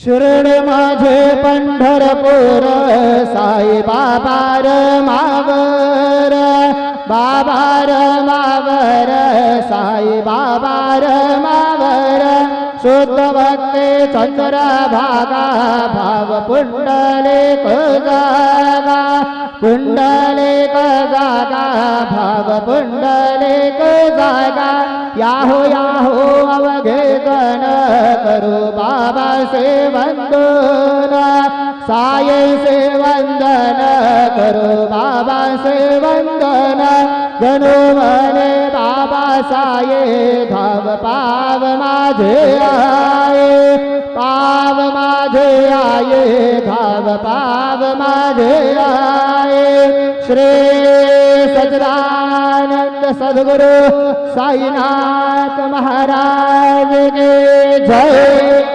शिरड माझे पंढरपूर साई बाबा रमावर बाबा रमावर साई बाबा रमावर शुद्ध भक्ती चंद्र भागा भाव पुंडलिक जागा पुंडलिक जागा भाव पुंडलिक जागा याहो याहो अवघे गण करू बाबा से वंदन साई से वंदन करू बाबा से वंदन गणू म्हणे बाबा साये धाव पाव माझे आये पाव माझे आये धाव पाव माझे आये श्री सच्चिदानंद सद्गुरु साईनाथ महाराज के जय।